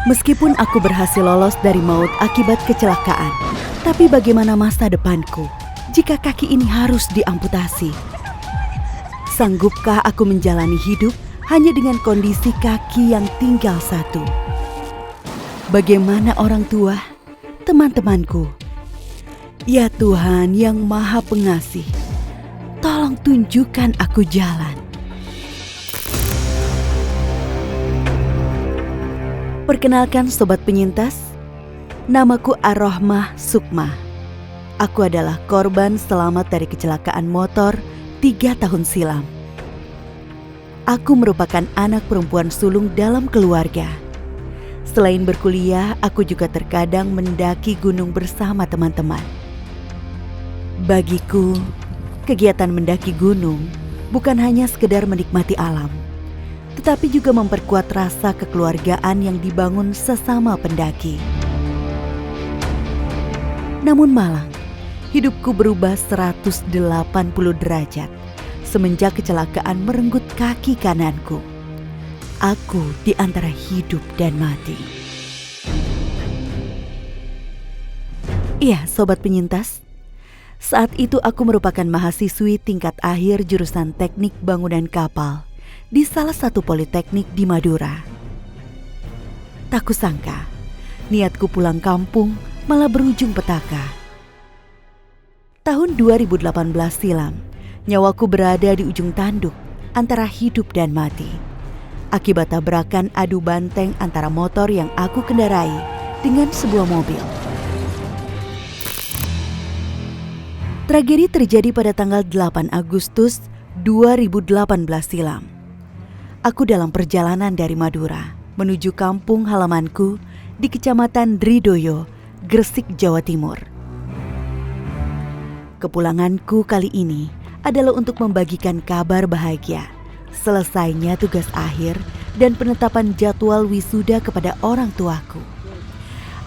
Meskipun aku berhasil lolos dari maut akibat kecelakaan, tapi bagaimana masa depanku jika kaki ini harus diamputasi? Sanggupkah aku menjalani hidup hanya dengan kondisi kaki yang tinggal satu? Bagaimana orang tua, teman-temanku? Ya Tuhan yang Maha Pengasih, tolong tunjukkan aku jalan. Perkenalkan Sobat Penyintas, namaku Ar-Rohmah Sukma. Aku adalah korban selamat dari kecelakaan motor 3 tahun silam. Aku merupakan anak perempuan sulung dalam keluarga. Selain berkuliah, aku juga terkadang mendaki gunung bersama teman-teman. Bagiku, kegiatan mendaki gunung bukan hanya sekedar menikmati alam, tetapi juga memperkuat rasa kekeluargaan yang dibangun sesama pendaki. Namun malang, hidupku berubah 180 derajat semenjak kecelakaan merenggut kaki kananku. Aku di antara hidup dan mati. Iya, Sobat Penyintas, saat itu aku merupakan mahasiswi tingkat akhir jurusan Teknik Bangunan Kapal di salah satu politeknik di Madura. Tak kusangka, niatku pulang kampung malah berujung petaka. Tahun 2018 silam, nyawaku berada di ujung tanduk antara hidup dan mati, akibat tabrakan adu banteng antara motor yang aku kendarai dengan sebuah mobil. Tragedi terjadi pada tanggal 8 Agustus 2018 silam. Aku dalam perjalanan dari Madura menuju kampung halamanku di Kecamatan Dridoyo, Gresik, Jawa Timur. Kepulanganku kali ini adalah untuk membagikan kabar bahagia selesainya tugas akhir dan penetapan jadwal wisuda kepada orang tuaku.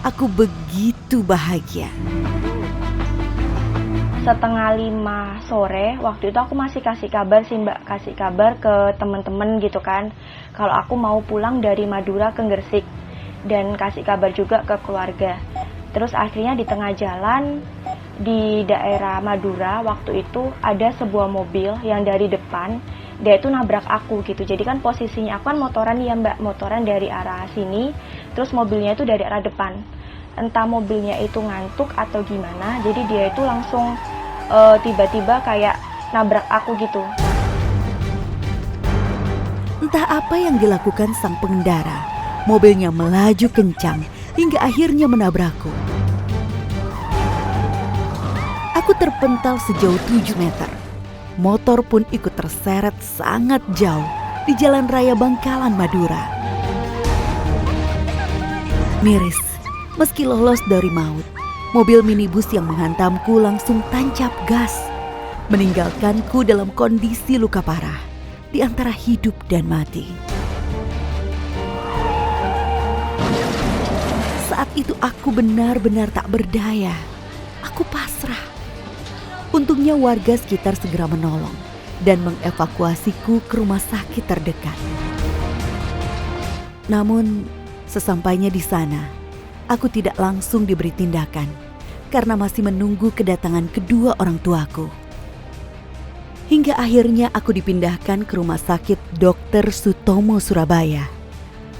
Aku begitu bahagia. Setengah 5 sore waktu itu aku masih kasih kabar sih Mbak, kasih kabar ke teman-teman gitu kan, kalau aku mau pulang dari Madura ke Gresik, dan kasih kabar juga ke keluarga. Terus akhirnya di tengah jalan di daerah Madura waktu itu ada sebuah mobil yang dari depan dia itu nabrak aku gitu. Jadi kan posisinya aku kan motoran ya Mbak, motoran dari arah sini, terus mobilnya itu dari arah depan. Entah mobilnya itu ngantuk atau gimana, jadi dia itu langsung tiba-tiba kayak nabrak aku gitu. Entah apa yang dilakukan sang pengendara, mobilnya melaju kencang hingga akhirnya menabrakku. Aku terpental sejauh 7 meter. Motor pun ikut terseret sangat jauh di jalan raya Bangkalan, Madura. Miris, meski lolos dari maut, mobil minibus yang menghantamku langsung tancap gas, meninggalkanku dalam kondisi luka parah di antara hidup dan mati. Saat itu aku benar-benar tak berdaya. Aku pasrah. Untungnya warga sekitar segera menolong dan mengevakuasiku ke rumah sakit terdekat. Namun, sesampainya di sana, aku tidak langsung diberi tindakan karena masih menunggu kedatangan kedua orang tuaku. Hingga akhirnya aku dipindahkan ke Rumah Sakit Dr. Sutomo Surabaya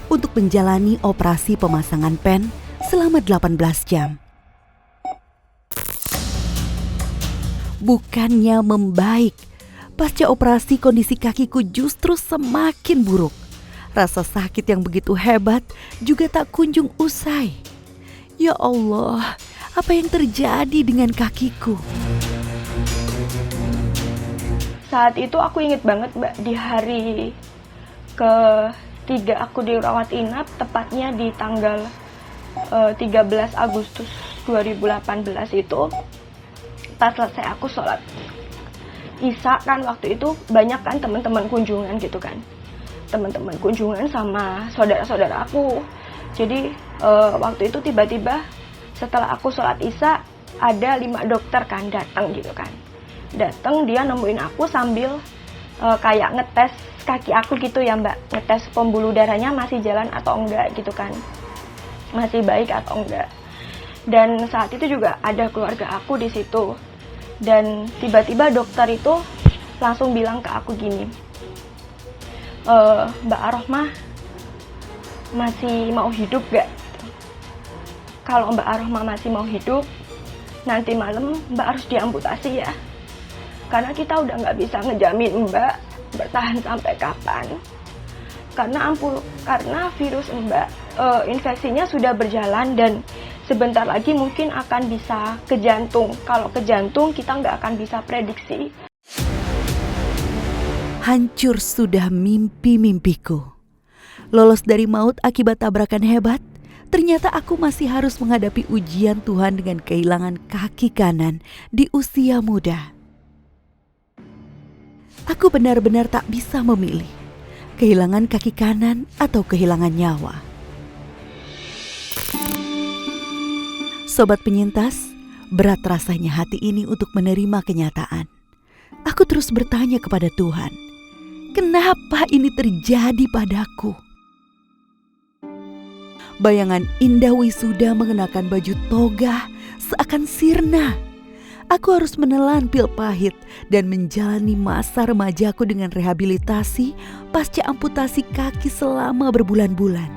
untuk menjalani operasi pemasangan pen selama 18 jam. Bukannya membaik, pasca operasi kondisi kakiku justru semakin buruk. Rasa sakit yang begitu hebat juga tak kunjung usai. Ya Allah, apa yang terjadi dengan kakiku? Saat itu aku inget banget Mbak, di hari ke-3 aku dirawat inap, tepatnya di tanggal 13 Agustus 2018 itu, pas selesai aku sholat Isya kan, waktu itu banyak kan teman-teman kunjungan gitu kan, teman-teman kunjungan sama saudara-saudara aku. Jadi waktu itu tiba-tiba setelah aku sholat Isya ada 5 dokter kan datang gitu kan. Datang, dia nemuin aku sambil kayak ngetes kaki aku gitu ya Mbak, ngetes pembuluh darahnya masih jalan atau enggak gitu kan. masih baik atau enggak. Dan saat itu juga ada keluarga aku di situ. Dan tiba-tiba dokter itu langsung bilang ke aku gini, Mbak Arohmah masih mau hidup gak? Kalau Mbak Arohmah masih mau hidup, nanti malam Mbak harus diamputasi ya. Karena kita udah gak bisa ngejamin Mbak bertahan sampai kapan. Karena virus Mbak infeksinya sudah berjalan dan sebentar lagi mungkin akan bisa ke jantung. Kalau ke jantung kita nggak akan bisa prediksi. Hancur sudah mimpi-mimpiku. Lolos dari maut akibat tabrakan hebat, ternyata aku masih harus menghadapi ujian Tuhan dengan kehilangan kaki kanan di usia muda. Aku benar-benar tak bisa memilih, kehilangan kaki kanan atau kehilangan nyawa. Sobat penyintas, berat rasanya hati ini untuk menerima kenyataan. Aku terus bertanya kepada Tuhan, kenapa ini terjadi padaku? Bayangan indah wisuda mengenakan baju toga seakan sirna. Aku harus menelan pil pahit dan menjalani masa remajaku dengan rehabilitasi pasca amputasi kaki selama berbulan-bulan.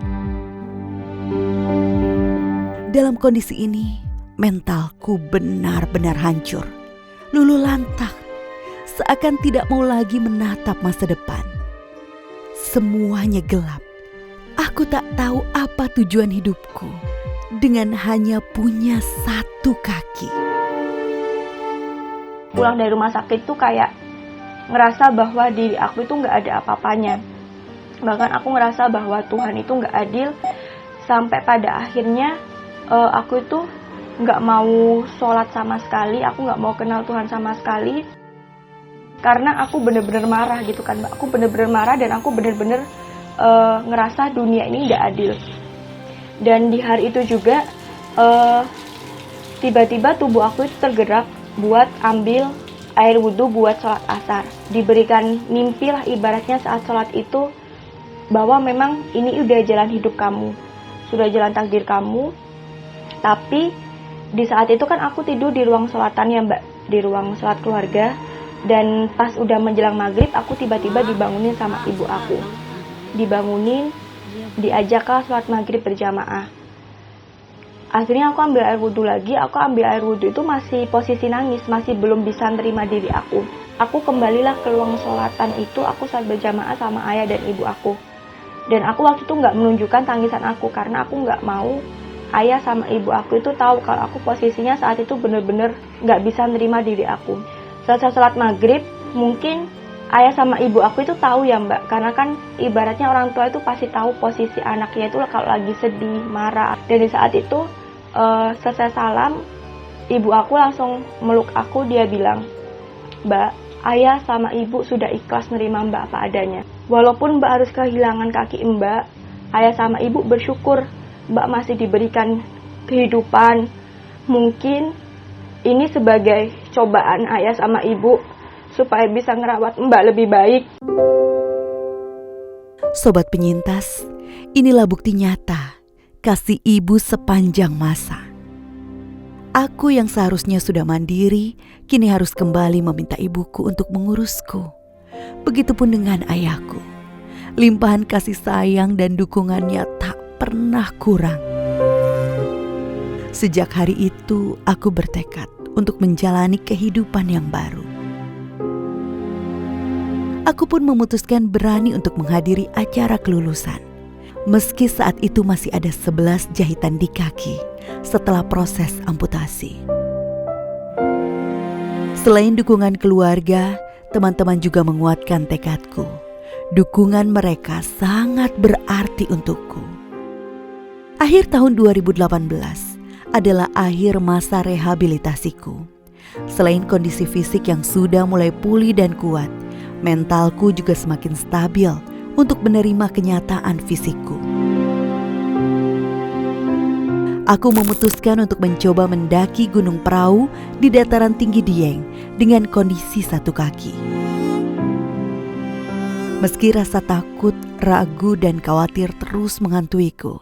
Dalam kondisi ini, mentalku benar-benar hancur, luluh lantak, seakan tidak mau lagi menatap masa depan. Semuanya gelap. Aku tak tahu apa tujuan hidupku dengan hanya punya satu kaki. Pulang dari rumah sakit tuh kayak ngerasa bahwa diri aku itu nggak ada apa-apanya. Bahkan aku ngerasa bahwa Tuhan itu nggak adil. Sampai pada akhirnya aku itu nggak mau sholat sama sekali. Aku nggak mau kenal Tuhan sama sekali. Karena aku bener-bener marah gitu kan Mbak. Aku bener-bener marah dan aku bener-bener ngerasa dunia ini nggak adil. Dan di hari itu juga tiba-tiba tubuh aku itu tergerak buat ambil air wudhu buat sholat asar. Diberikan mimpi lah ibaratnya saat sholat itu, bahwa memang ini udah jalan hidup kamu, sudah jalan takdir kamu. Tapi di saat itu kan aku tidur di ruang sholatan ya Mbak, di ruang sholat keluarga. Dan pas udah menjelang maghrib, aku tiba-tiba dibangunin sama ibu aku. Dibangunin, diajaklah sholat maghrib berjamaah. Akhirnya aku ambil air wudhu lagi. Aku ambil air wudhu itu masih posisi nangis, masih belum bisa nerima diri aku. Aku kembalilah ke ruang sholatan itu. Aku sholat berjamaah sama ayah dan ibu aku. Dan aku waktu itu nggak menunjukkan tangisan aku, karena aku nggak mau ayah sama ibu aku itu tahu kalau aku posisinya saat itu bener-bener nggak bisa nerima diri aku. Selesai sholat maghrib, mungkin ayah sama ibu aku itu tahu ya Mbak, karena kan ibaratnya orang tua itu pasti tahu posisi anaknya itu kalau lagi sedih, marah. Dan di saat itu selesai salam, ibu aku langsung meluk aku. Dia bilang, Mbak, ayah sama ibu sudah ikhlas nerima Mbak apa adanya. Walaupun Mbak harus kehilangan kaki Mbak, ayah sama ibu bersyukur Mbak masih diberikan kehidupan. Mungkin ini sebagai cobaan ayah sama ibu supaya bisa ngerawat Mbak lebih baik. Sobat penyintas, inilah bukti nyata kasih ibu sepanjang masa. Aku yang seharusnya sudah mandiri, kini harus kembali meminta ibuku untuk mengurusku. Begitupun dengan ayahku. Limpahan kasih sayang dan dukungannya tak pernah kurang. Sejak hari itu, aku bertekad untuk menjalani kehidupan yang baru. Aku pun memutuskan berani untuk menghadiri acara kelulusan. Meski saat itu masih ada 11 jahitan di kaki setelah proses amputasi. Selain dukungan keluarga, teman-teman juga menguatkan tekadku. Dukungan mereka sangat berarti untukku. Akhir tahun 2018 adalah akhir masa rehabilitasiku. Selain kondisi fisik yang sudah mulai pulih dan kuat, mentalku juga semakin stabil untuk menerima kenyataan fisikku. Aku memutuskan untuk mencoba mendaki Gunung Prau di dataran tinggi Dieng dengan kondisi satu kaki. Meski rasa takut, ragu, dan khawatir terus menghantuiku,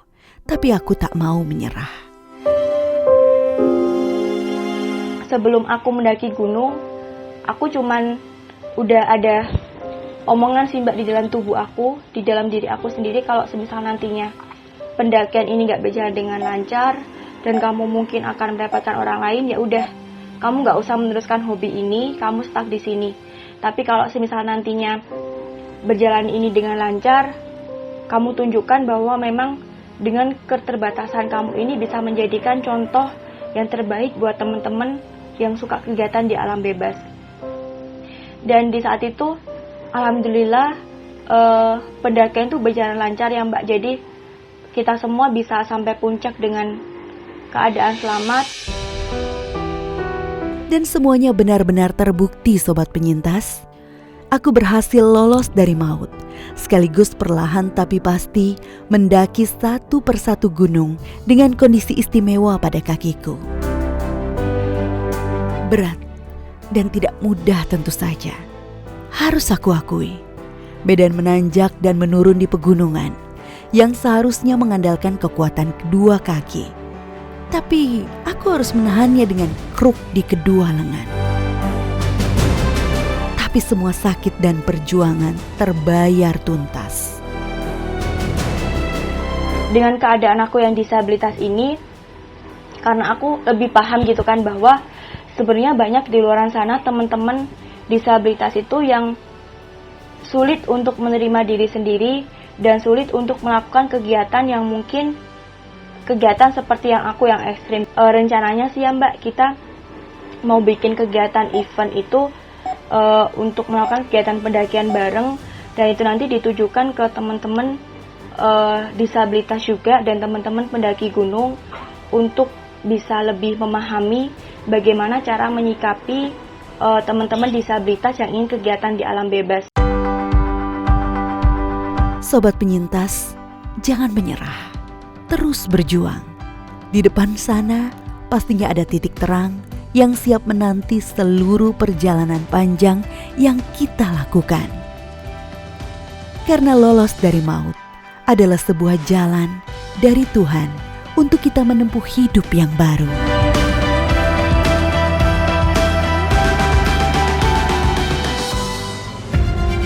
Tapi aku tak mau menyerah. Sebelum aku mendaki gunung, aku cuman udah ada omongan sih Mbak di dalam tubuh aku, di dalam diri aku sendiri, kalau semisal nantinya pendakian ini gak berjalan dengan lancar dan kamu mungkin akan mendapatkan orang lain, ya udah, kamu gak usah meneruskan hobi ini, kamu stuck di sini. Tapi kalau semisal nantinya berjalan ini dengan lancar, kamu tunjukkan bahwa memang dengan keterbatasan kamu ini bisa menjadikan contoh yang terbaik buat teman-teman yang suka kegiatan di alam bebas. Dan di saat itu, alhamdulillah pendakian itu berjalan lancar ya Mbak. Jadi kita semua bisa sampai puncak dengan keadaan selamat. Dan semuanya benar-benar terbukti Sobat Penyintas. Aku berhasil lolos dari maut, sekaligus perlahan tapi pasti mendaki satu persatu gunung dengan kondisi istimewa pada kakiku. Berat dan tidak mudah tentu saja. Harus aku akui, medan menanjak dan menurun di pegunungan yang seharusnya mengandalkan kekuatan kedua kaki. Tapi aku harus menahannya dengan kruk di kedua lengan. Tapi semua sakit dan perjuangan terbayar tuntas. Dengan keadaan aku yang disabilitas ini, karena aku lebih paham gitu kan bahwa sebenarnya banyak di luar sana teman-teman disabilitas itu yang sulit untuk menerima diri sendiri dan sulit untuk melakukan kegiatan yang mungkin kegiatan seperti yang aku yang ekstrim. Rencananya sih ya Mbak, kita mau bikin kegiatan event itu untuk melakukan kegiatan pendakian bareng, dan itu nanti ditujukan ke teman-teman disabilitas juga dan teman-teman pendaki gunung untuk bisa lebih memahami bagaimana cara menyikapi teman-teman disabilitas yang ingin kegiatan di alam bebas. Sobat Penyintas, jangan menyerah, terus berjuang. Di depan sana pastinya ada titik terang yang siap menanti seluruh perjalanan panjang yang kita lakukan. Karena lolos dari maut adalah sebuah jalan dari Tuhan untuk kita menempuh hidup yang baru.